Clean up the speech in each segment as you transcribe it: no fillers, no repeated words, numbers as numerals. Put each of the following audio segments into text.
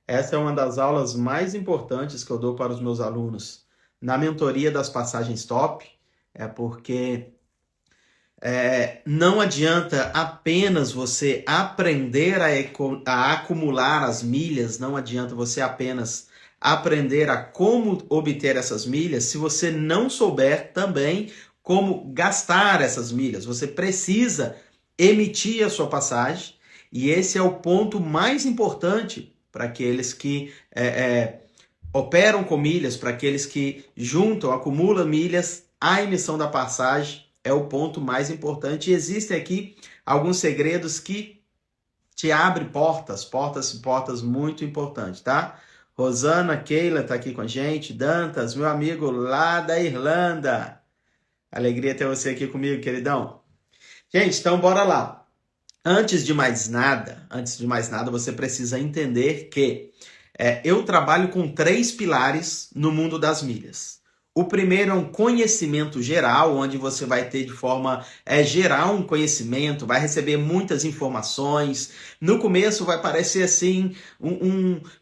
Essa é uma das aulas mais importantes que eu dou para os meus alunos na mentoria das passagens top, porque não adianta apenas você aprender a acumular as milhas, não adianta você apenas aprender a como obter essas milhas, se você não souber também como gastar essas milhas. Você precisa emitir a sua passagem, e esse é o ponto mais importante para aqueles que operam com milhas, para aqueles que juntam, acumulam milhas. A emissão da passagem é o ponto mais importante. E existem aqui alguns segredos que te abrem portas muito importantes, tá? Rosana, Keila tá aqui com a gente, Dantas, meu amigo lá da Irlanda. Alegria ter você aqui comigo, queridão. Gente, então bora lá. Antes de mais nada, você precisa entender que eu trabalho com 3 pilares no mundo das milhas. O primeiro é um conhecimento geral, onde você vai ter de forma geral um conhecimento, vai receber muitas informações. No começo vai parecer assim,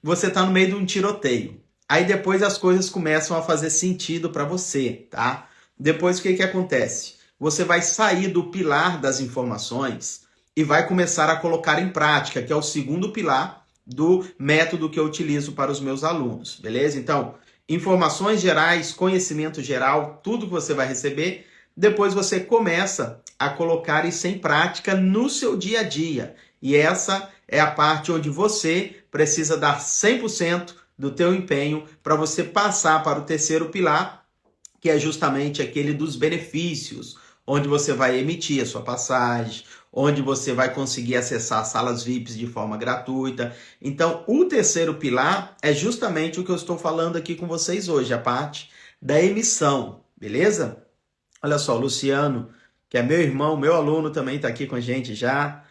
você está no meio de um tiroteio. Aí depois as coisas começam a fazer sentido para você, tá? Depois o que acontece? Você vai sair do pilar das informações e vai começar a colocar em prática, que é o segundo pilar do método que eu utilizo para os meus alunos, beleza? Então, informações gerais, conhecimento geral, tudo que você vai receber, depois você começa a colocar isso em prática no seu dia a dia. E essa é a parte onde você precisa dar 100% do teu empenho para você passar para o terceiro pilar, que é justamente aquele dos benefícios, onde você vai emitir a sua passagem, onde você vai conseguir acessar salas VIPs de forma gratuita. Então, o terceiro pilar é justamente o que eu estou falando aqui com vocês hoje, a parte da emissão, beleza? Olha só, Luciano, que é meu irmão, meu aluno, também está aqui com a gente já.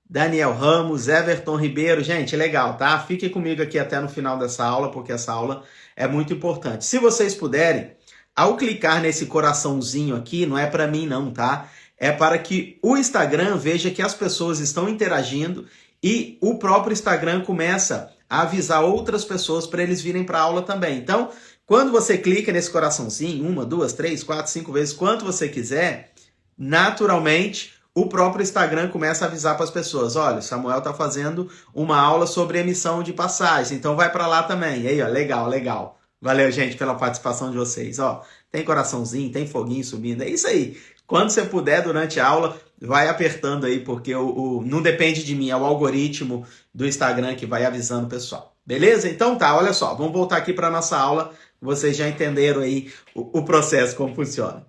Daniel Ramos, Everton Ribeiro. Gente, legal, tá? Fiquem comigo aqui até no final dessa aula, porque essa aula é muito importante. Se vocês puderem, ao clicar nesse coraçãozinho aqui, não é para mim não, tá? É para que o Instagram veja que as pessoas estão interagindo e o próprio Instagram começa a avisar outras pessoas para eles virem para a aula também. Então, quando você clica nesse coraçãozinho, 1, 2, 3, 4, 5 vezes, quanto você quiser, naturalmente o próprio Instagram começa a avisar para as pessoas, olha, o Samuel está fazendo uma aula sobre emissão de passagem, então vai para lá também. E aí, ó, legal, legal. Valeu, gente, pela participação de vocês. Ó, tem coraçãozinho, tem foguinho subindo, é isso aí. Quando você puder, durante a aula, vai apertando aí, porque não depende de mim, é o algoritmo do Instagram que vai avisando o pessoal. Beleza? Então tá, olha só, vamos voltar aqui para nossa aula. Vocês já entenderam aí o processo, como funciona.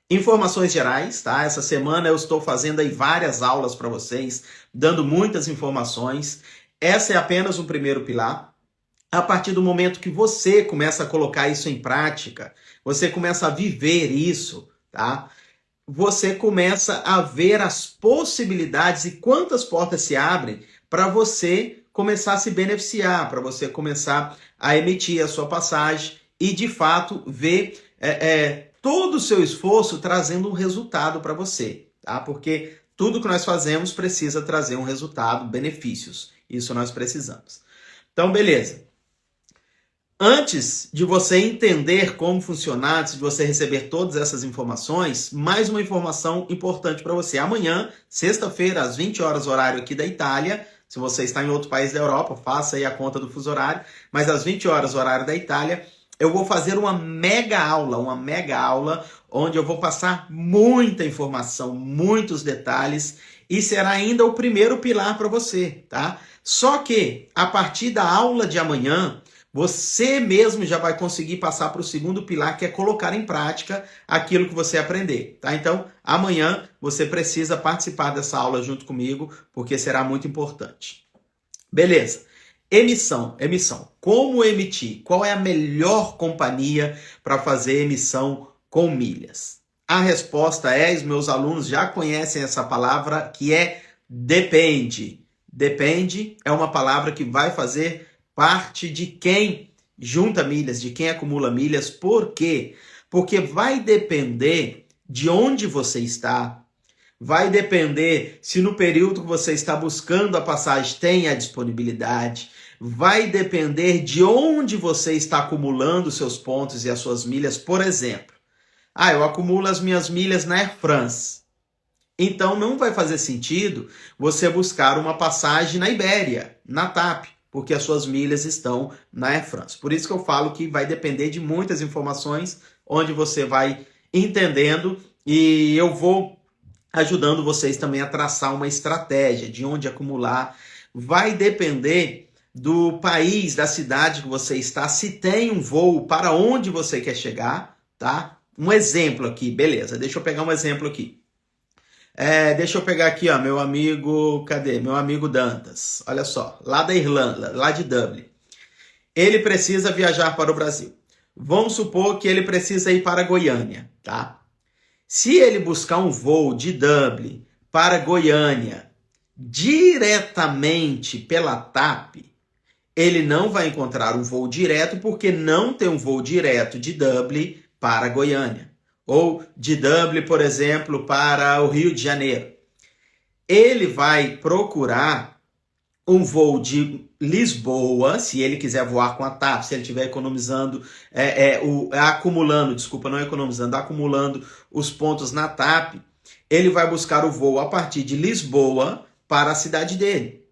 Informações gerais, tá? Essa semana eu estou fazendo aí várias aulas para vocês, dando muitas informações. Essa é apenas o primeiro pilar. A partir do momento que você começa a colocar isso em prática, você começa a viver isso, tá? Você começa a ver as possibilidades e quantas portas se abrem para você começar a se beneficiar, para você começar a emitir a sua passagem e, de fato, ver todo o seu esforço trazendo um resultado para você, tá? Porque tudo que nós fazemos precisa trazer um resultado, benefícios. Isso nós precisamos. Então, beleza. Antes de você entender como funcionar, antes de você receber todas essas informações, mais uma informação importante para você. Amanhã, sexta-feira, às 20 horas, horário aqui da Itália, se você está em outro país da Europa, faça aí a conta do fuso horário, mas às 20 horas, horário da Itália, eu vou fazer uma mega aula, onde eu vou passar muita informação, muitos detalhes, e será ainda o primeiro pilar para você, tá? Só que, a partir da aula de amanhã, você mesmo já vai conseguir passar para o segundo pilar, que é colocar em prática aquilo que você aprender, tá? Então, amanhã você precisa participar dessa aula junto comigo, porque será muito importante. Beleza. Emissão. Como emitir? Qual é a melhor companhia para fazer emissão com milhas? A resposta é, os meus alunos já conhecem essa palavra, que é depende. Depende é uma palavra que vai fazer parte de quem junta milhas, de quem acumula milhas. Por quê? Porque vai depender de onde você está, vai depender se no período que você está buscando a passagem tem a disponibilidade, vai depender de onde você está acumulando seus pontos e as suas milhas. Por exemplo, eu acumulo as minhas milhas na Air France. Então não vai fazer sentido você buscar uma passagem na Ibéria, na TAP, porque as suas milhas estão na Air France. Por isso que eu falo que vai depender de muitas informações, onde você vai entendendo, e eu vou ajudando vocês também a traçar uma estratégia de onde acumular. Vai depender do país, da cidade que você está, se tem um voo para onde você quer chegar, tá? Um exemplo aqui, beleza, deixa eu pegar um exemplo aqui. Deixa eu pegar aqui, ó, meu amigo, cadê? Meu amigo Dantas, olha só, lá da Irlanda, lá de Dublin. Ele precisa viajar para o Brasil. Vamos supor que ele precisa ir para Goiânia, tá? Se ele buscar um voo de Dublin para Goiânia diretamente pela TAP, ele não vai encontrar um voo direto, porque não tem um voo direto de Dublin para Goiânia. Ou de Dublin, por exemplo, para o Rio de Janeiro. Ele vai procurar um voo de Lisboa, se ele quiser voar com a TAP, se ele estiver economizando, acumulando os pontos na TAP, ele vai buscar o voo a partir de Lisboa para a cidade dele.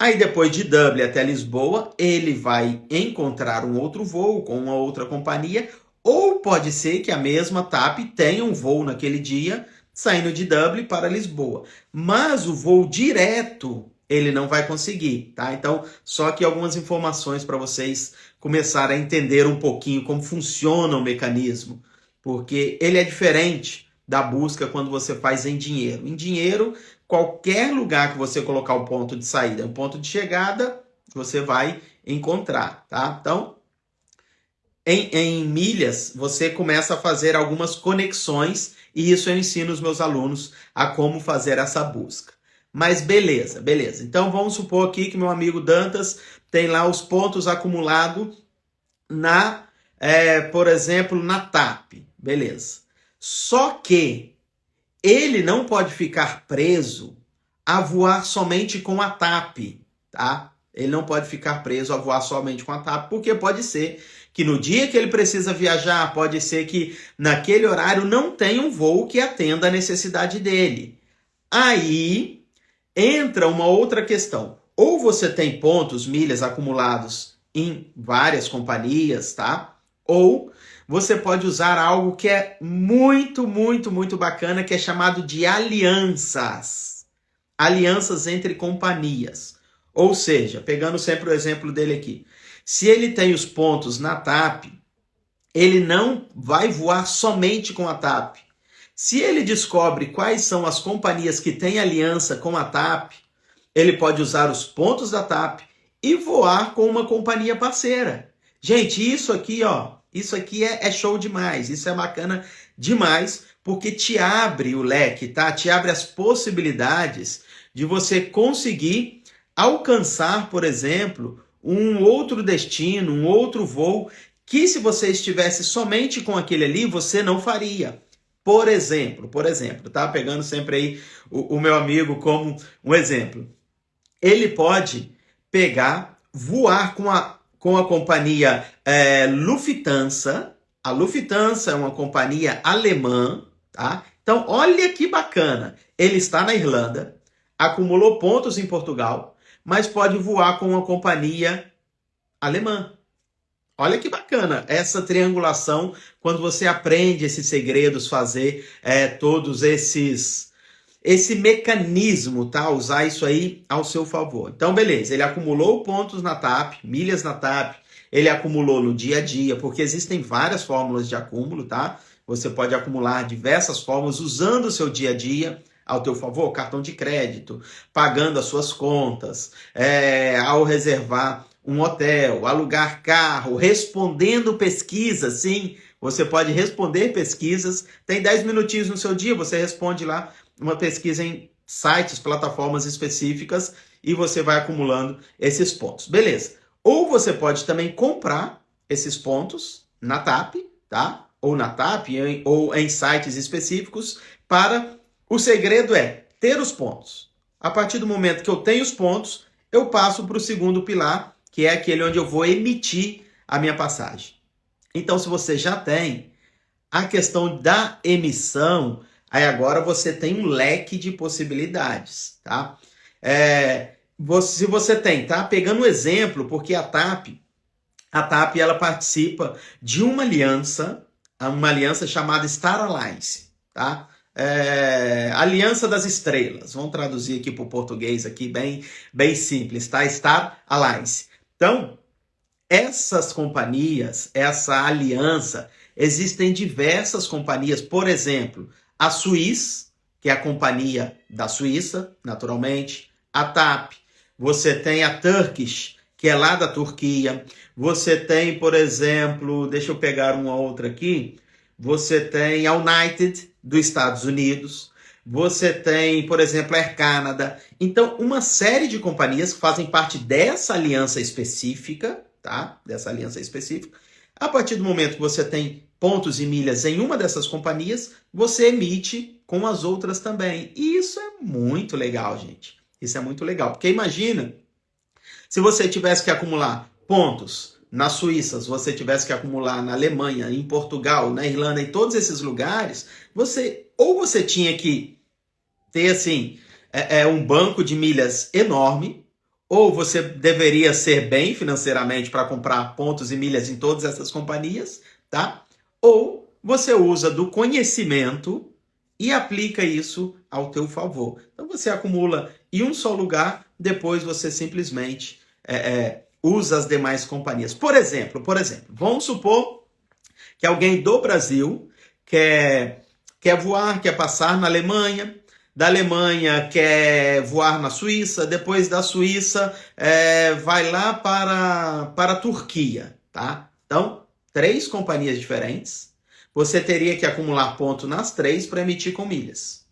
Aí depois de Dublin até Lisboa, ele vai encontrar um outro voo com uma outra companhia, ou pode ser que a mesma TAP tenha um voo naquele dia, saindo de Dublin para Lisboa. Mas o voo direto ele não vai conseguir, tá? Então, só que algumas informações para vocês começarem a entender um pouquinho como funciona o mecanismo, porque ele é diferente da busca quando você faz em dinheiro. Em dinheiro, qualquer lugar que você colocar o ponto de saída, o ponto de chegada, você vai encontrar, tá? Então, em milhas, você começa a fazer algumas conexões, e isso eu ensino os meus alunos a como fazer essa busca. Mas beleza. Então vamos supor aqui que meu amigo Dantas tem lá os pontos acumulados por exemplo, na TAP. Beleza. Só que ele não pode ficar preso a voar somente com a TAP, tá? Ele não pode ficar preso a voar somente com a TAP, porque pode ser que no dia que ele precisa viajar, pode ser que naquele horário não tenha um voo que atenda a necessidade dele. Aí entra uma outra questão. Ou você tem pontos, milhas acumulados em várias companhias, tá? Ou você pode usar algo que é muito bacana, que é chamado de alianças. Alianças entre companhias. Ou seja, pegando sempre o exemplo dele aqui. Se ele tem os pontos na TAP, ele não vai voar somente com a TAP. Se ele descobre quais são as companhias que têm aliança com a TAP, ele pode usar os pontos da TAP e voar com uma companhia parceira. Gente, isso aqui é show demais, isso é bacana demais, porque te abre o leque, tá? Te abre as possibilidades de você conseguir alcançar, por exemplo, um outro destino, um outro voo, que se você estivesse somente com aquele ali, você não faria. Por exemplo, tá? Pegando sempre aí o meu amigo como um exemplo. Ele pode voar com a companhia Lufthansa. A Lufthansa é uma companhia alemã, tá? Então, olha que bacana. Ele está na Irlanda, acumulou pontos em Portugal, mas pode voar com uma companhia alemã. Olha que bacana essa triangulação, quando você aprende esses segredos, fazer todos esse mecanismo, tá? Usar isso aí ao seu favor. Então, beleza, ele acumulou pontos na TAP, milhas na TAP, ele acumulou no dia a dia, porque existem várias fórmulas de acúmulo, tá? Você pode acumular diversas formas usando o seu dia a dia ao teu favor, cartão de crédito, pagando as suas contas, ao reservar um hotel, alugar carro, respondendo pesquisas, sim, você pode responder pesquisas, tem 10 minutinhos no seu dia, você responde lá uma pesquisa em sites, plataformas específicas, e você vai acumulando esses pontos, beleza. Ou você pode também comprar esses pontos na TAP, tá? Ou na TAP, ou em sites específicos, o segredo é ter os pontos. A partir do momento que eu tenho os pontos, eu passo para o segundo pilar, que é aquele onde eu vou emitir a minha passagem. Então, se você já tem a questão da emissão, aí agora você tem um leque de possibilidades, tá? Se você tem, tá? Pegando um exemplo, porque a TAP ela participa de uma aliança chamada Star Alliance, tá? Aliança das Estrelas. Vamos traduzir aqui para o português aqui bem simples, tá? Star Alliance. Então, essas companhias, essa aliança, existem diversas companhias, por exemplo, a Swiss, que é a companhia da Suíça, naturalmente, a TAP, você tem a Turkish, que é lá da Turquia, você tem, por exemplo, deixa eu pegar uma outra aqui, você tem a United, dos Estados Unidos, você tem, por exemplo, a Air Canada. Então, uma série de companhias que fazem parte dessa aliança específica, tá? Dessa aliança específica. A partir do momento que você tem pontos e milhas em uma dessas companhias, você emite com as outras também. E isso é muito legal, gente. Isso é muito legal. Porque imagina, se você tivesse que acumular pontos na Suíça, se você tivesse que acumular na Alemanha, em Portugal, na Irlanda, em todos esses lugares, você tinha que ter assim, um banco de milhas enorme, ou você deveria ser bem financeiramente para comprar pontos e milhas em todas essas companhias, tá? Ou você usa do conhecimento e aplica isso ao teu favor. Então você acumula em um só lugar, depois você simplesmente usa as demais companhias. Por exemplo, vamos supor que alguém do Brasil quer voar, quer passar na Alemanha, da Alemanha quer voar na Suíça, depois da Suíça vai lá para a Turquia, tá? Então, 3 companhias diferentes, você teria que acumular ponto nas 3 para emitir com milhas.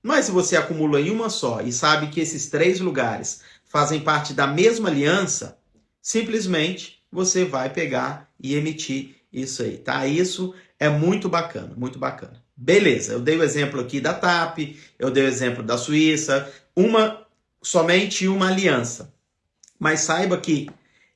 Mas se você acumula em uma só e sabe que esses 3 lugares fazem parte da mesma aliança, simplesmente você vai pegar e emitir isso aí, tá? Isso é muito bacana, muito bacana. Beleza, eu dei o exemplo aqui da TAP, eu dei o exemplo da Suíça, somente uma aliança. Mas saiba que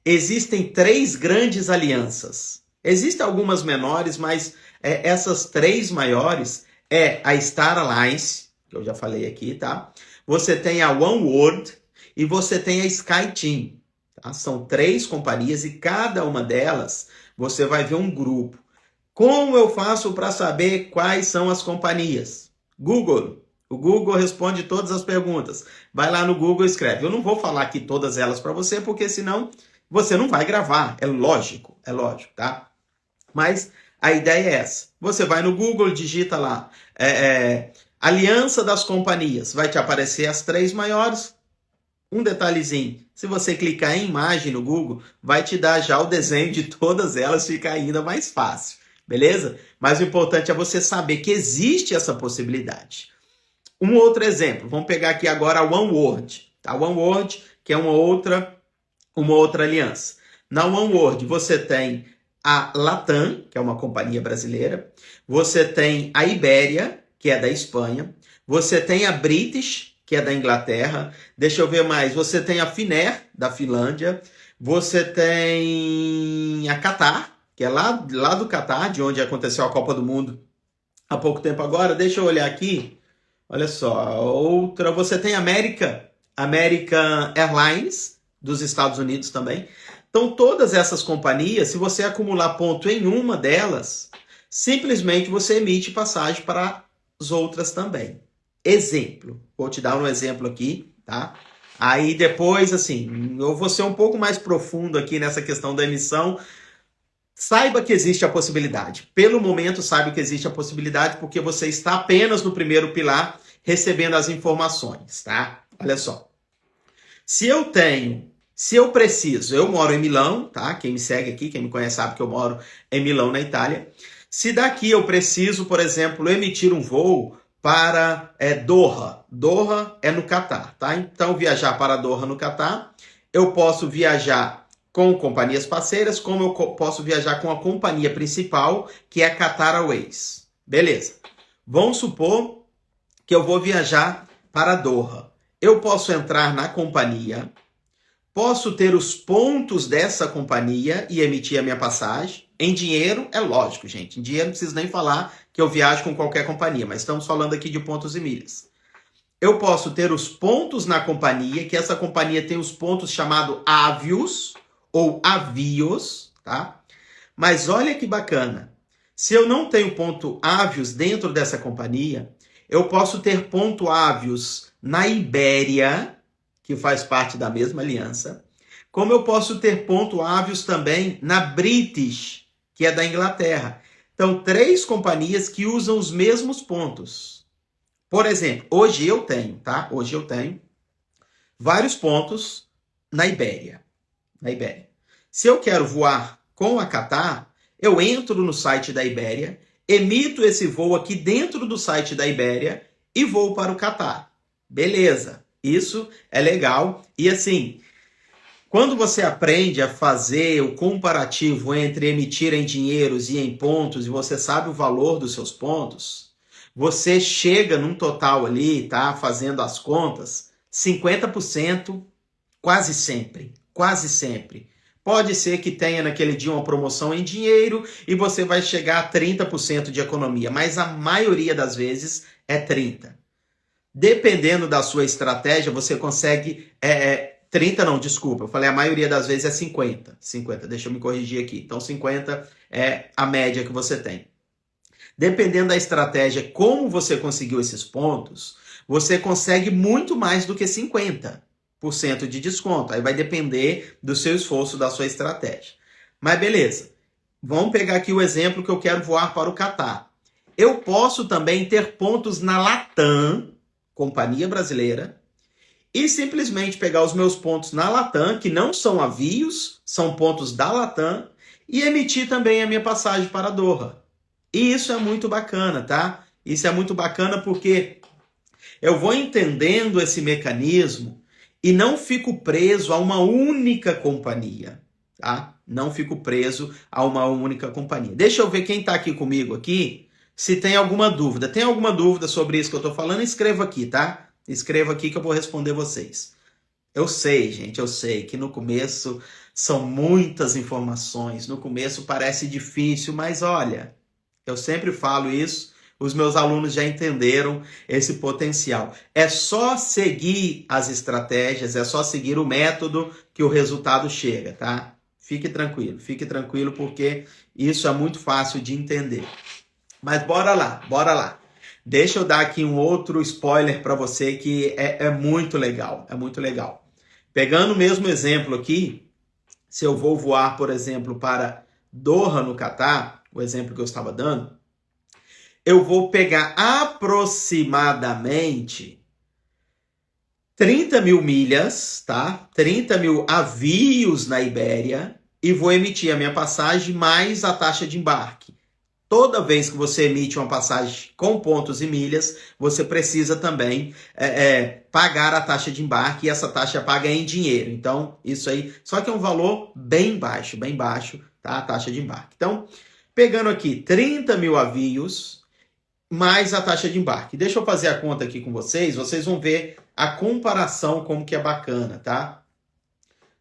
existem 3 grandes alianças. Existem algumas menores, mas essas 3 maiores é a Star Alliance, que eu já falei aqui, tá? Você tem a OneWorld e você tem a SkyTeam. Tá? São 3 companhias e cada uma delas você vai ver um grupo. Como eu faço para saber quais são as companhias? Google. O Google responde todas as perguntas. Vai lá no Google e escreve. Eu não vou falar aqui todas elas para você, porque senão você não vai gravar. É lógico, tá? Mas a ideia é essa. Você vai no Google, digita lá Aliança das Companhias. Vai te aparecer as 3 maiores. Um detalhezinho, se você clicar em imagem no Google, vai te dar já o desenho de todas elas, fica ainda mais fácil, beleza? Mas o importante é você saber que existe essa possibilidade. Um outro exemplo, vamos pegar aqui agora a OneWorld, tá? OneWorld, que é uma outra aliança. Na OneWorld você tem a Latam, que é uma companhia brasileira, você tem a Iberia, que é da Espanha, você tem a British, que é da Inglaterra. Deixa eu ver mais. Você tem a Finnair, da Finlândia. Você tem a Qatar, que é lá do Qatar, de onde aconteceu a Copa do Mundo há pouco tempo agora. Deixa eu olhar aqui. Olha só. Outra. Você tem a American Airlines, dos Estados Unidos também. Então, todas essas companhias, se você acumular ponto em uma delas, simplesmente você emite passagem para as outras também. Exemplo, vou te dar um exemplo aqui, tá? Aí depois, assim, eu vou ser um pouco mais profundo aqui nessa questão da emissão. Saiba que existe a possibilidade. Pelo momento, saiba que existe a possibilidade, porque você está apenas no primeiro pilar recebendo as informações, tá? Olha só. Se eu preciso, eu moro em Milão, tá? Quem me segue aqui, quem me conhece sabe que eu moro em Milão, na Itália. Se daqui eu preciso, por exemplo, emitir um voo para Doha. Doha é no Catar, tá? Então, viajar para Doha no Catar, eu posso viajar com companhias parceiras, como eu posso viajar com a companhia principal, que é a Qatar Airways. Beleza. Vamos supor que eu vou viajar para Doha. Eu posso entrar na companhia, Posso ter os pontos dessa companhia e emitir a minha passagem. Em dinheiro, é lógico, gente. Em dinheiro não preciso nem falar que eu viajo com qualquer companhia, mas estamos falando aqui de pontos e milhas. Eu posso ter os pontos na companhia, que essa companhia tem os pontos chamados avios ou avios, tá? Mas olha que bacana. Se eu não tenho ponto avios dentro dessa companhia, eu posso ter ponto avios na Ibéria, que faz parte da mesma aliança, como eu posso ter ponto avios também na British, que é da Inglaterra. Então, 3 companhias que usam os mesmos pontos. Por exemplo, hoje eu tenho, tá? Hoje eu tenho vários pontos na Ibéria. Se eu quero voar com a Qatar, eu entro no site da Ibéria, emito esse voo aqui dentro do site da Ibéria e vou para o Qatar. Beleza, isso é legal. E assim, quando você aprende a fazer o comparativo entre emitir em dinheiros e em pontos, e você sabe o valor dos seus pontos, você chega num total ali, tá? Fazendo as contas, 50% quase sempre. Quase sempre. Pode ser que tenha naquele dia uma promoção em dinheiro e você vai chegar a 30% de economia, mas a maioria das vezes é 30%. Dependendo da sua estratégia, você consegue... 30 não, desculpa, eu falei a maioria das vezes é 50. 50, deixa eu me corrigir aqui. Então 50 é a média que você tem. Dependendo da estratégia, como você conseguiu esses pontos, você consegue muito mais do que 50% de desconto. Aí vai depender do seu esforço, da sua estratégia. Mas beleza, vamos pegar aqui o exemplo que eu quero voar para o Qatar. Eu posso também ter pontos na Latam, companhia brasileira, e simplesmente pegar os meus pontos na Latam, que não são avios, são pontos da Latam, e emitir também a minha passagem para Doha. E isso é muito bacana, tá? Isso é muito bacana porque eu vou entendendo esse mecanismo e não fico preso a uma única companhia, tá? Não fico preso a uma única companhia. Deixa eu ver quem está aqui comigo aqui, se tem alguma dúvida. Tem alguma dúvida sobre isso que eu estou falando? Escreva aqui, tá? Escreva aqui que eu vou responder vocês. Eu sei, gente, eu sei que no começo são muitas informações, no começo parece difícil, mas olha, eu sempre falo isso, os meus alunos já entenderam esse potencial. É só seguir as estratégias, é só seguir o método que o resultado chega, tá? Fique tranquilo, porque isso é muito fácil de entender. Mas bora lá. Deixa eu dar aqui um outro spoiler para você que é muito legal, Pegando o mesmo exemplo aqui, se eu vou voar, por exemplo, para Doha, no Catar, o exemplo que eu estava dando, eu vou pegar aproximadamente 30 mil milhas, tá? 30 mil avios na Ibéria e vou emitir a minha passagem mais a taxa de embarque. Toda vez que você emite uma passagem com pontos e milhas, você precisa também pagar a taxa de embarque e essa taxa é paga em dinheiro. Então, isso aí, só que é um valor bem baixo, tá? A taxa de embarque. Então, pegando aqui 30 mil avios mais a taxa de embarque. Deixa eu fazer a conta aqui com vocês vão ver a comparação como que é bacana, tá?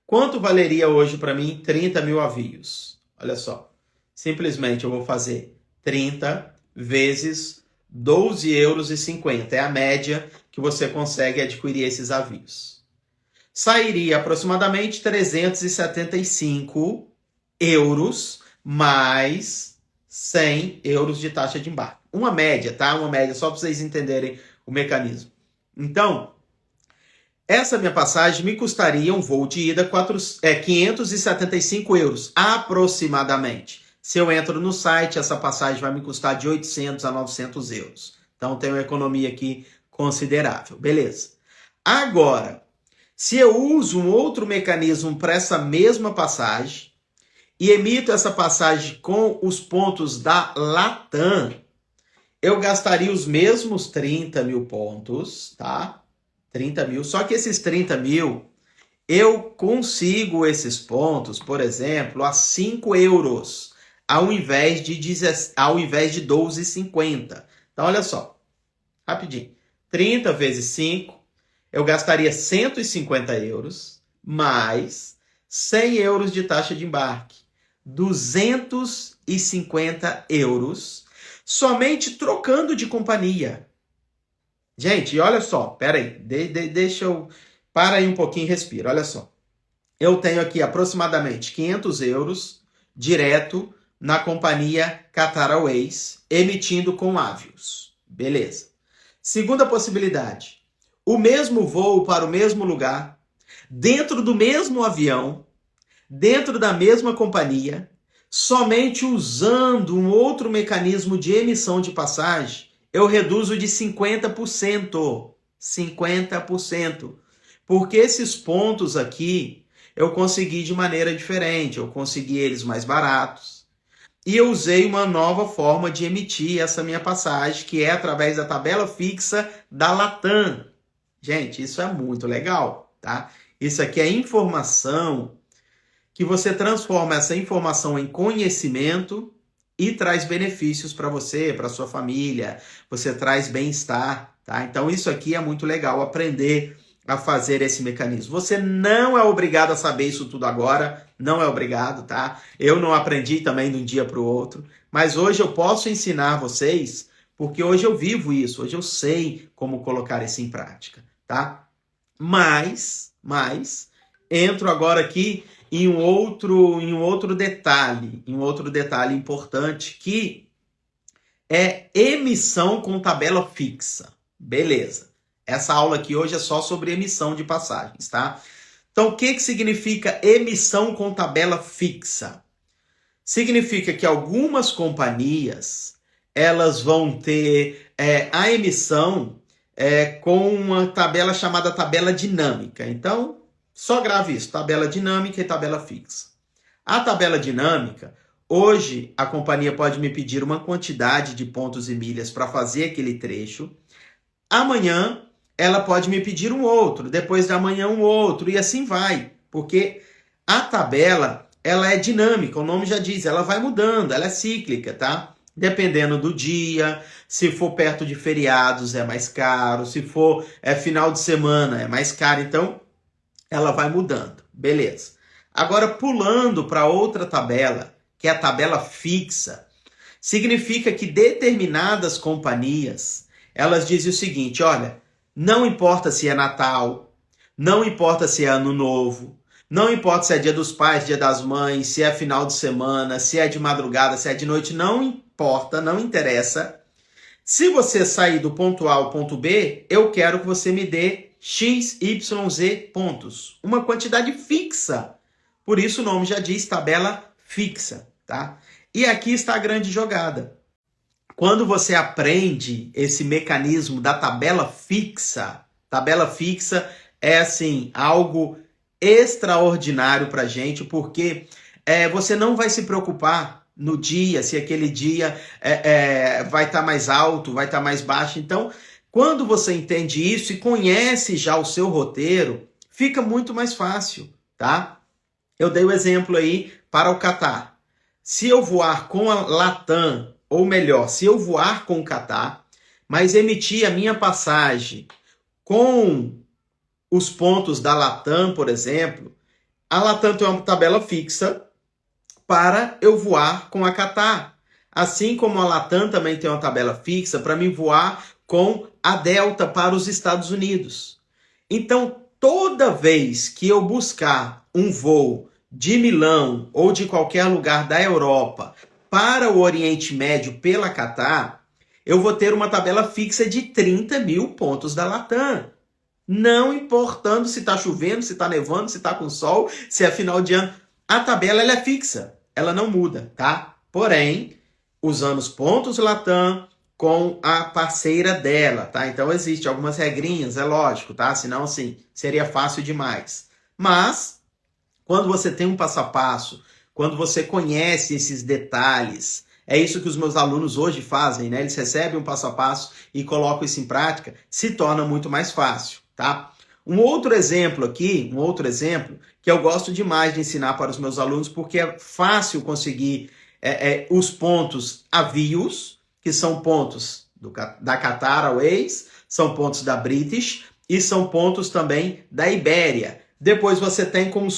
Quanto valeria hoje para mim 30 mil avios? Olha só, simplesmente eu vou fazer 30 vezes 12,50 euros. É a média que você consegue adquirir esses avios. Sairia aproximadamente 375 euros mais 100 euros de taxa de embarque. Uma média, tá? Uma média, só para vocês entenderem o mecanismo. Então, essa minha passagem me custaria um voo de ida 575 euros, aproximadamente. Se eu entro no site, essa passagem vai me custar de 800 a 900 euros. Então, tem uma economia aqui considerável. Beleza. Agora, se eu uso um outro mecanismo para essa mesma passagem e emito essa passagem com os pontos da Latam, eu gastaria os mesmos 30 mil pontos, tá? 30 mil. Só que esses 30 mil, eu consigo esses pontos, por exemplo, a 5 euros. Ao invés de 12,50. Então, olha só. Rapidinho. 30 vezes 5, eu gastaria 150 euros. mais 100 euros de taxa de embarque. 250 euros somente trocando de companhia. Gente, olha só, peraí, deixa eu... Para aí um pouquinho e respira, olha só. Eu tenho aqui aproximadamente 500 euros direto na companhia Qatar Airways, emitindo com Avios. Beleza. Segunda possibilidade, o mesmo voo para o mesmo lugar, dentro do mesmo avião, dentro da mesma companhia, somente usando um outro mecanismo de emissão de passagem, eu reduzo de 50%. 50%. Porque esses pontos aqui eu consegui de maneira diferente, eu consegui eles mais baratos. E eu usei uma nova forma de emitir essa minha passagem, que é através da tabela fixa da Latam. Gente, isso é muito legal, tá? Isso aqui é informação que você transforma essa informação em conhecimento e traz benefícios para você, para sua família, você traz bem-estar, tá? Então isso aqui é muito legal, aprender a fazer esse mecanismo. Você não é obrigado a saber isso tudo agora, não é obrigado, tá? Eu não aprendi também de um dia para o outro, mas hoje eu posso ensinar vocês, porque hoje eu vivo isso, hoje eu sei como colocar isso em prática, tá? Mas entro agora aqui em um outro detalhe importante, que é emissão com tabela fixa. Beleza. Essa aula aqui hoje é só sobre emissão de passagens, tá? Então, o que significa emissão com tabela fixa? Significa que algumas companhias, elas vão ter a emissão com uma tabela chamada tabela dinâmica. Então, só grave isso, tabela dinâmica e tabela fixa. A tabela dinâmica, hoje a companhia pode me pedir uma quantidade de pontos e milhas para fazer aquele trecho. Amanhã ela pode me pedir um outro, depois de amanhã um outro, e assim vai. Porque a tabela, ela é dinâmica, o nome já diz, ela vai mudando, ela é cíclica, tá? Dependendo do dia, se for perto de feriados é mais caro, se for final de semana é mais caro, então ela vai mudando, beleza. Agora, pulando para outra tabela, que é a tabela fixa, significa que determinadas companhias, elas dizem o seguinte, olha, não importa se é Natal, não importa se é Ano Novo, não importa se é Dia dos Pais, Dia das Mães, se é final de semana, se é de madrugada, se é de noite, não importa, não interessa. Se você sair do ponto A ao ponto B, eu quero que você me dê X, Y, Z pontos. Uma quantidade fixa. Por isso o nome já diz tabela fixa, tá? E aqui está a grande jogada. Quando você aprende esse mecanismo da tabela fixa é assim, algo extraordinário pra gente, porque você não vai se preocupar no dia, se aquele dia vai estar mais alto, vai estar mais baixo. Então, quando você entende isso e conhece já o seu roteiro, fica muito mais fácil, tá? Eu dei o exemplo aí para o Qatar. Se eu voar com a Latam, ou melhor, se eu voar com o Qatar, mas emitir a minha passagem com os pontos da Latam, por exemplo, a Latam tem uma tabela fixa para eu voar com a Qatar. Assim como a Latam também tem uma tabela fixa para mim voar com a Delta para os Estados Unidos. Então, toda vez que eu buscar um voo de Milão ou de qualquer lugar da Europa para o Oriente Médio pela Qatar, eu vou ter uma tabela fixa de 30 mil pontos da Latam. Não importando se está chovendo, se está nevando, se está com sol, se é final de ano. A tabela ela é fixa, ela não muda, tá? Porém, usando os pontos Latam com a parceira dela, tá? Então, existem algumas regrinhas, é lógico, tá? Senão, assim, seria fácil demais. Mas, quando você tem um passo a passo, quando você conhece esses detalhes, é isso que os meus alunos hoje fazem, né? Eles recebem um passo a passo e colocam isso em prática, se torna muito mais fácil, tá? Um outro exemplo que eu gosto demais de ensinar para os meus alunos, porque é fácil conseguir os pontos Avios, que são pontos da Qatar Airways, são pontos da British e são pontos também da Ibéria. Depois você tem como,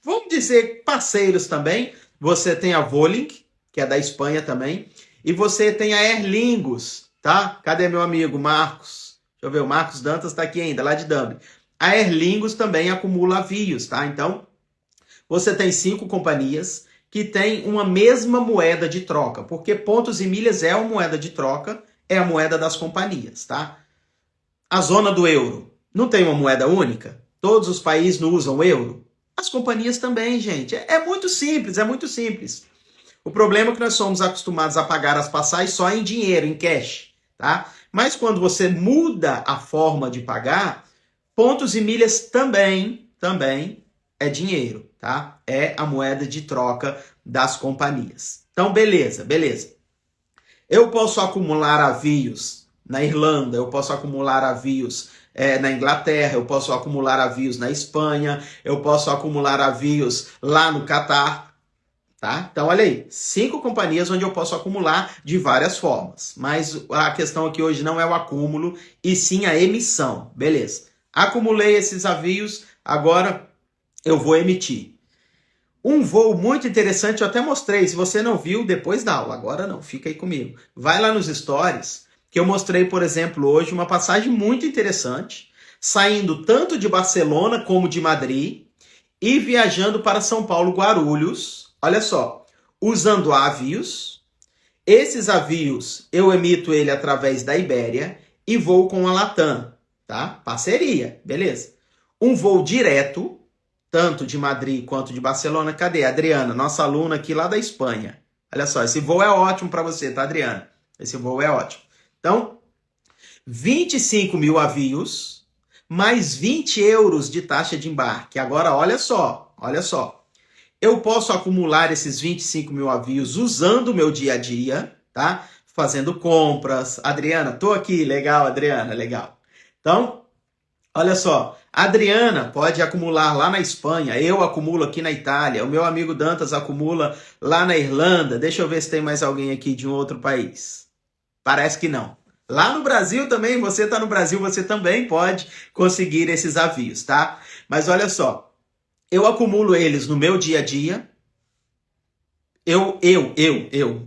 vamos dizer, parceiros também. Você tem a Vueling, que é da Espanha também. E você tem a Aer Lingus, tá? Cadê meu amigo Marcos? Deixa eu ver, o Marcos Dantas está aqui ainda, lá de Dublin. A Aer Lingus também acumula avios, tá? Então, você tem 5 companhias que têm uma mesma moeda de troca, porque pontos e milhas é uma moeda de troca, é a moeda das companhias, tá? A zona do euro não tem uma moeda única? Todos os países não usam o euro? As companhias também, gente. É muito simples, é muito simples. O problema é que nós somos acostumados a pagar as passagens só em dinheiro, em cash, tá? Mas quando você muda a forma de pagar, pontos e milhas também é dinheiro, tá? É a moeda de troca das companhias. Então, beleza. Eu posso acumular avios na Irlanda, eu posso acumular avios na Inglaterra, eu posso acumular avios na Espanha, eu posso acumular avios lá no Catar, tá? Então, olha aí, 5 companhias onde eu posso acumular de várias formas. Mas a questão aqui hoje não é o acúmulo, e sim a emissão. Beleza. Acumulei esses avios, agora eu vou emitir. Um voo muito interessante, eu até mostrei. Se você não viu, depois da aula. Agora não, fica aí comigo. Vai lá nos stories, que eu mostrei, por exemplo, hoje, uma passagem muito interessante, saindo tanto de Barcelona como de Madrid, e viajando para São Paulo, Guarulhos. Olha só, usando avios. Esses avios, eu emito ele através da Ibéria e vou com a Latam, tá? Parceria, beleza. Um voo direto, tanto de Madrid quanto de Barcelona. Cadê a Adriana, nossa aluna aqui lá da Espanha? Olha só, esse voo é ótimo para você, tá, Adriana? Esse voo é ótimo. Então, 25 mil avios, mais 20 euros de taxa de embarque. Agora, olha só. Eu posso acumular esses 25 mil avios usando o meu dia a dia, tá? Fazendo compras. Adriana, tô aqui. Legal, Adriana, legal. Então, olha só. A Adriana pode acumular lá na Espanha, eu acumulo aqui na Itália, o meu amigo Dantas acumula lá na Irlanda. Deixa eu ver se tem mais alguém aqui de um outro país. Parece que não. Lá no Brasil também, você está no Brasil, você também pode conseguir esses avios, tá? Mas olha só, eu acumulo eles no meu dia a dia, eu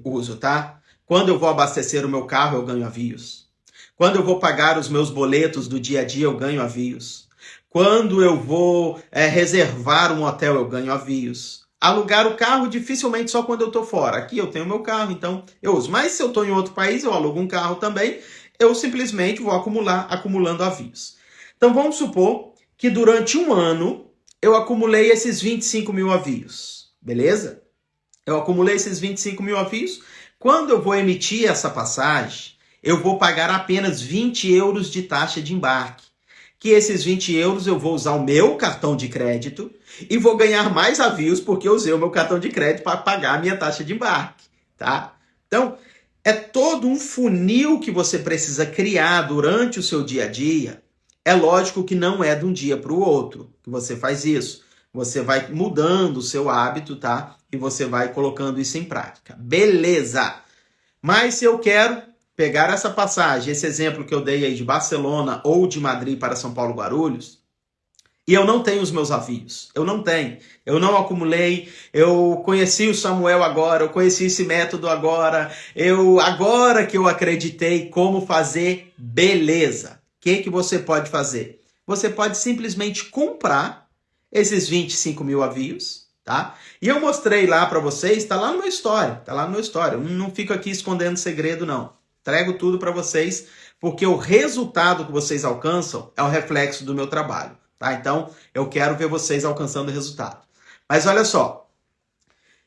uso, tá? Quando eu vou abastecer o meu carro, eu ganho avios. Quando eu vou pagar os meus boletos do dia a dia, eu ganho avios. Quando eu vou reservar um hotel, eu ganho avios. Alugar o carro, dificilmente só quando eu estou fora. Aqui eu tenho meu carro, então eu uso. Mas se eu estou em outro país, eu alugo um carro também, eu simplesmente vou acumulando avios. Então vamos supor que durante um ano eu acumulei esses 25 mil avios, beleza? Eu acumulei esses 25 mil avios. Quando eu vou emitir essa passagem, eu vou pagar apenas 20 euros de taxa de embarque. Que esses 20 euros eu vou usar o meu cartão de crédito e vou ganhar mais avios porque eu usei o meu cartão de crédito para pagar a minha taxa de embarque, tá? Então, é todo um funil que você precisa criar durante o seu dia a dia. É lógico que não é de um dia para o outro que você faz isso. Você vai mudando o seu hábito, tá? E você vai colocando isso em prática. Beleza! Mas se eu quero pegar essa passagem, esse exemplo que eu dei aí de Barcelona ou de Madrid para São Paulo, Guarulhos, e eu não tenho os meus avios. Eu não tenho. Eu não acumulei. Eu conheci o Samuel agora. Eu conheci esse método agora. Agora que eu acreditei como fazer, beleza. O que você pode fazer? Você pode simplesmente comprar esses 25 mil avios, tá? E eu mostrei lá para vocês, tá lá no meu story. Tá lá no meu story. Eu não fico aqui escondendo segredo, não. Trago tudo para vocês, porque o resultado que vocês alcançam é o reflexo do meu trabalho. Tá? Então, eu quero ver vocês alcançando o resultado. Mas olha só,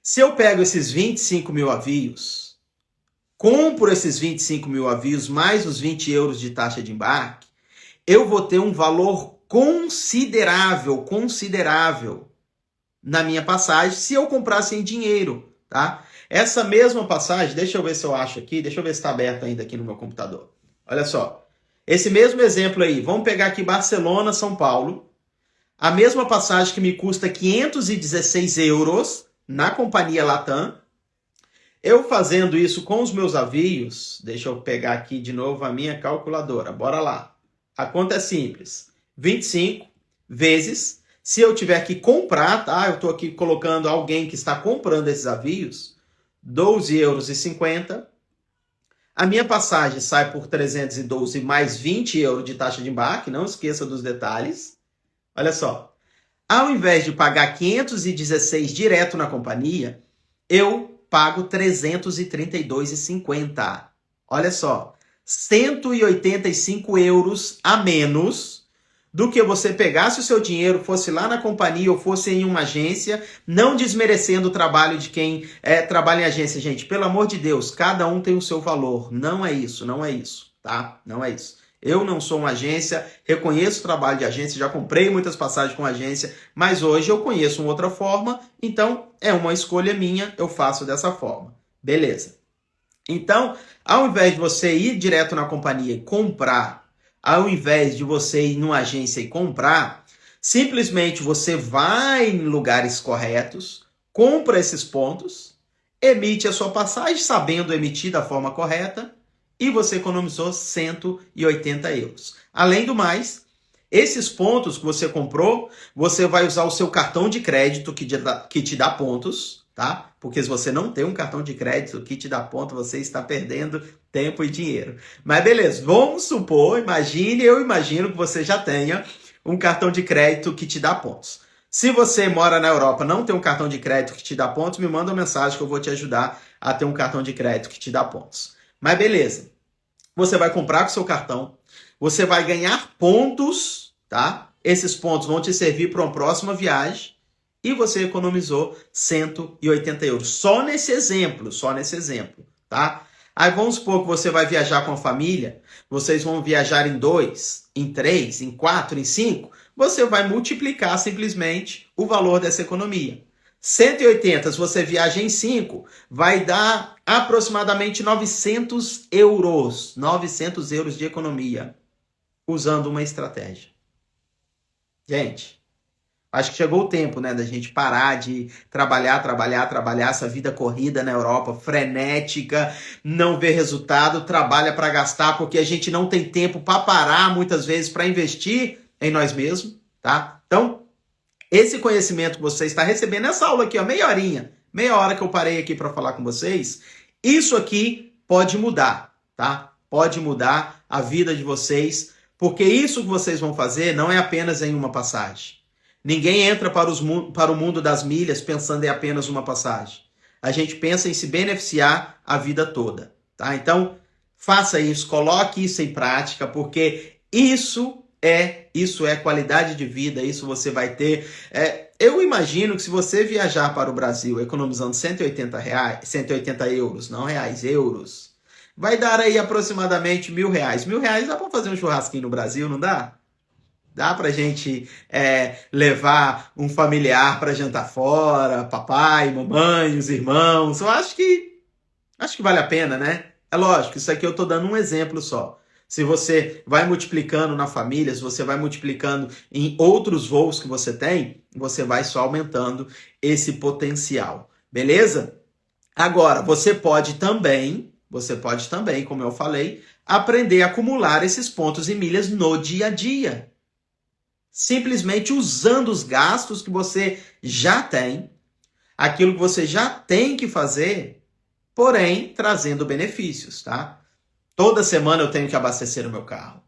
se eu pego esses 25 mil avios, compro esses 25 mil avios mais os 20 euros de taxa de embarque, eu vou ter um valor considerável na minha passagem se eu comprasse em dinheiro, tá? Essa mesma passagem, deixa eu ver se eu acho aqui, deixa eu ver se está aberto ainda aqui no meu computador. Olha só. Esse mesmo exemplo aí, vamos pegar aqui Barcelona, São Paulo. A mesma passagem que me custa 516 euros na companhia Latam. Eu fazendo isso com os meus avios, deixa eu pegar aqui de novo a minha calculadora. Bora lá. A conta é simples. 25 vezes, se eu tiver que comprar, tá? Eu estou aqui colocando alguém que está comprando esses avios, 12,50 euros. A minha passagem sai por 312 mais 20 euros de taxa de embarque, não esqueça dos detalhes. Olha só, ao invés de pagar 516 direto na companhia, eu pago 332,50. Olha só, 185 euros a menos do que você pegasse o seu dinheiro, fosse lá na companhia ou fosse em uma agência, não desmerecendo o trabalho de quem trabalha em agência, gente. Pelo amor de Deus, cada um tem o seu valor. Não é isso, tá? Não é isso. Eu não sou uma agência, reconheço o trabalho de agência, já comprei muitas passagens com agência, mas hoje eu conheço uma outra forma, então é uma escolha minha, eu faço dessa forma. Beleza. Então, ao invés de você ir direto na companhia e comprar, ao invés de você ir numa agência e comprar, simplesmente você vai em lugares corretos, compra esses pontos, emite a sua passagem sabendo emitir da forma correta e você economizou 180 euros. Além do mais, esses pontos que você comprou, você vai usar o seu cartão de crédito que te dá pontos, tá? Porque se você não tem um cartão de crédito que te dá ponto, você está perdendo tempo e dinheiro. Mas beleza, vamos supor, eu imagino que você já tenha um cartão de crédito que te dá pontos. Se você mora na Europa, não tem um cartão de crédito que te dá pontos, me manda uma mensagem que eu vou te ajudar a ter um cartão de crédito que te dá pontos. Mas beleza, você vai comprar com o seu cartão, você vai ganhar pontos, tá? Esses pontos vão te servir para uma próxima viagem e você economizou 180 euros. Só nesse exemplo, tá? Aí vamos supor que você vai viajar com a família, vocês vão viajar em 2, em 3, em 4, em 5, você vai multiplicar simplesmente o valor dessa economia. 180, se você viaja em 5, vai dar aproximadamente 900 euros. 900 euros de economia, usando uma estratégia. Gente, acho que chegou o tempo, né, da gente parar de trabalhar essa vida corrida na Europa, frenética, não ver resultado, trabalha para gastar, porque a gente não tem tempo para parar, muitas vezes, para investir em nós mesmos, tá? Então, esse conhecimento que você está recebendo nessa aula aqui, ó, meia hora que eu parei aqui para falar com vocês, isso aqui pode mudar, tá? Pode mudar a vida de vocês, porque isso que vocês vão fazer não é apenas em uma passagem. Ninguém entra para o mundo das milhas pensando em apenas uma passagem. A gente pensa em se beneficiar a vida toda, tá? Então, faça isso, coloque isso em prática, porque isso é qualidade de vida, isso você vai ter. Eu imagino que se você viajar para o Brasil economizando 180 euros, não reais, euros, vai dar aí aproximadamente R$1.000. R$1.000 dá para fazer um churrasquinho no Brasil, não dá? Dá pra gente levar um familiar para jantar fora, papai, mamãe, os irmãos. Eu acho que vale a pena, né? É lógico, isso aqui eu tô dando um exemplo só. Se você vai multiplicando na família, se você vai multiplicando em outros voos que você tem, você vai só aumentando esse potencial. Beleza? Agora, você pode também, como eu falei, aprender a acumular esses pontos e milhas no dia a dia. Simplesmente usando os gastos que você já tem, aquilo que você já tem que fazer, porém trazendo benefícios, tá? Toda semana eu tenho que abastecer o meu carro.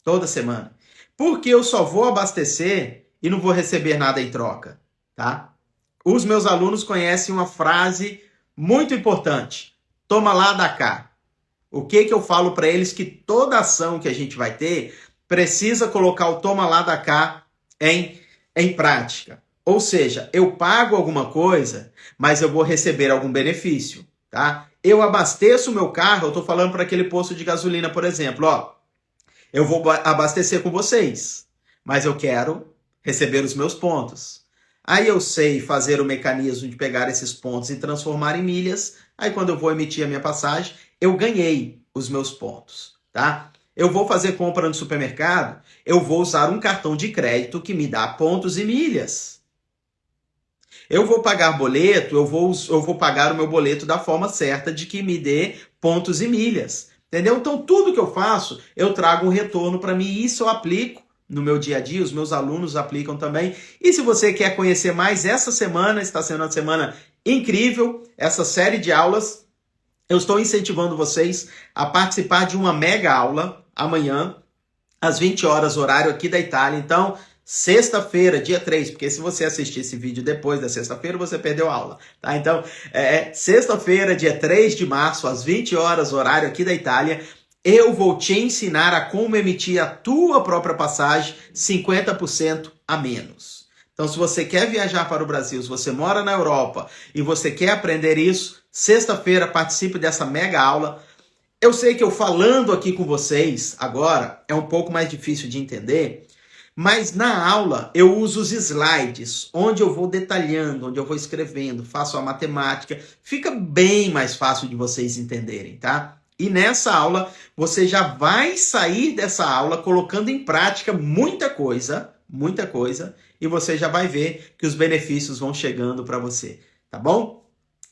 Toda semana. Porque eu só vou abastecer e não vou receber nada em troca, tá? Os meus alunos conhecem uma frase muito importante. Toma lá, dá cá. O que eu falo para eles? Que toda ação que a gente vai ter precisa colocar o toma lá, dá cá em prática. Ou seja, eu pago alguma coisa, mas eu vou receber algum benefício, tá? Eu abasteço o meu carro, eu estou falando para aquele posto de gasolina, por exemplo, ó. Eu vou abastecer com vocês, mas eu quero receber os meus pontos. Aí eu sei fazer o mecanismo de pegar esses pontos e transformar em milhas. Aí quando eu vou emitir a minha passagem, eu ganhei os meus pontos, tá? Eu vou fazer compra no supermercado, eu vou usar um cartão de crédito que me dá pontos e milhas. Eu vou pagar boleto, eu vou pagar o meu boleto da forma certa de que me dê pontos e milhas. Entendeu? Então, tudo que eu faço, eu trago um retorno para mim e isso eu aplico no meu dia a dia, os meus alunos aplicam também. E se você quer conhecer mais, essa semana está sendo uma semana incrível, essa série de aulas. Eu estou incentivando vocês a participar de uma mega aula amanhã, às 20 horas, horário aqui da Itália. Então, sexta-feira, dia 3, porque se você assistir esse vídeo depois da sexta-feira, você perdeu a aula, tá? Então, sexta-feira, dia 3 de março, às 20 horas, horário aqui da Itália, eu vou te ensinar a como emitir a tua própria passagem 50% a menos. Então, se você quer viajar para o Brasil, se você mora na Europa e você quer aprender isso, sexta-feira participe dessa mega aula. Eu sei que eu falando aqui com vocês agora é um pouco mais difícil de entender, mas na aula eu uso os slides, onde eu vou detalhando, onde eu vou escrevendo, faço a matemática, fica bem mais fácil de vocês entenderem, tá? E nessa aula, você já vai sair dessa aula colocando em prática muita coisa, e você já vai ver que os benefícios vão chegando para você, tá bom?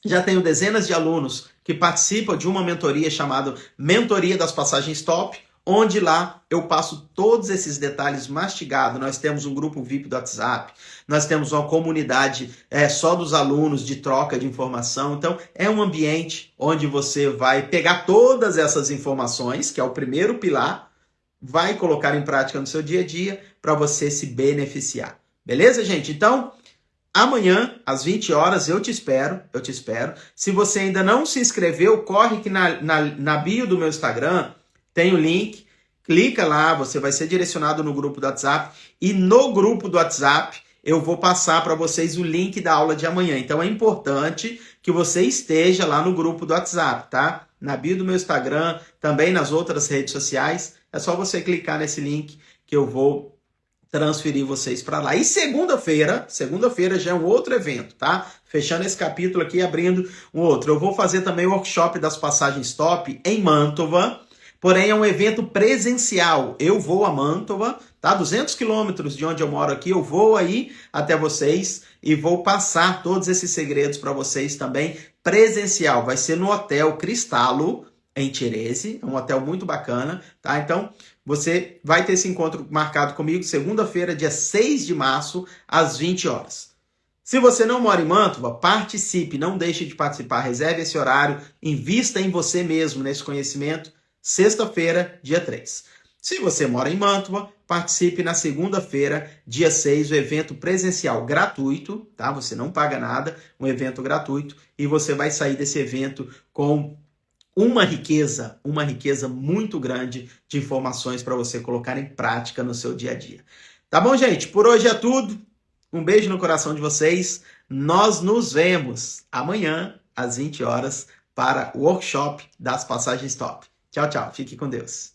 Já tenho dezenas de alunos que participam de uma mentoria chamada Mentoria das Passagens Top, onde lá eu passo todos esses detalhes mastigados. Nós temos um grupo VIP do WhatsApp, nós temos uma comunidade só dos alunos de troca de informação. Então, é um ambiente onde você vai pegar todas essas informações, que é o primeiro pilar, vai colocar em prática no seu dia a dia para você se beneficiar. Beleza, gente? Então, amanhã, às 20 horas, eu te espero. Se você ainda não se inscreveu, corre que na bio do meu Instagram tem o link. Clica lá, você vai ser direcionado no grupo do WhatsApp. E no grupo do WhatsApp, eu vou passar para vocês o link da aula de amanhã. Então, é importante que você esteja lá no grupo do WhatsApp, tá? Na bio do meu Instagram, também nas outras redes sociais. É só você clicar nesse link que eu vou transferir vocês para lá. E segunda-feira já é um outro evento, tá? Fechando esse capítulo aqui, abrindo um outro. Eu vou fazer também o workshop das passagens top em Mantova, porém é um evento presencial. Eu vou a Mantova, tá? 200 quilômetros de onde eu moro aqui, eu vou aí até vocês e vou passar todos esses segredos para vocês também presencial. Vai ser no Hotel Cristallo, em Tirese, é um hotel muito bacana, tá? Então, você vai ter esse encontro marcado comigo segunda-feira, dia 6 de março, às 20 horas. Se você não mora em Mantova, participe, não deixe de participar, reserve esse horário, invista em você mesmo nesse conhecimento, sexta-feira, dia 3. Se você mora em Mantova, participe na segunda-feira, dia 6, o evento presencial gratuito, tá? Você não paga nada, um evento gratuito, e você vai sair desse evento com uma riqueza muito grande de informações para você colocar em prática no seu dia a dia. Tá bom, gente? Por hoje é tudo. Um beijo no coração de vocês. Nós nos vemos amanhã, às 20 horas, para o workshop das passagens top. Tchau, tchau. Fique com Deus.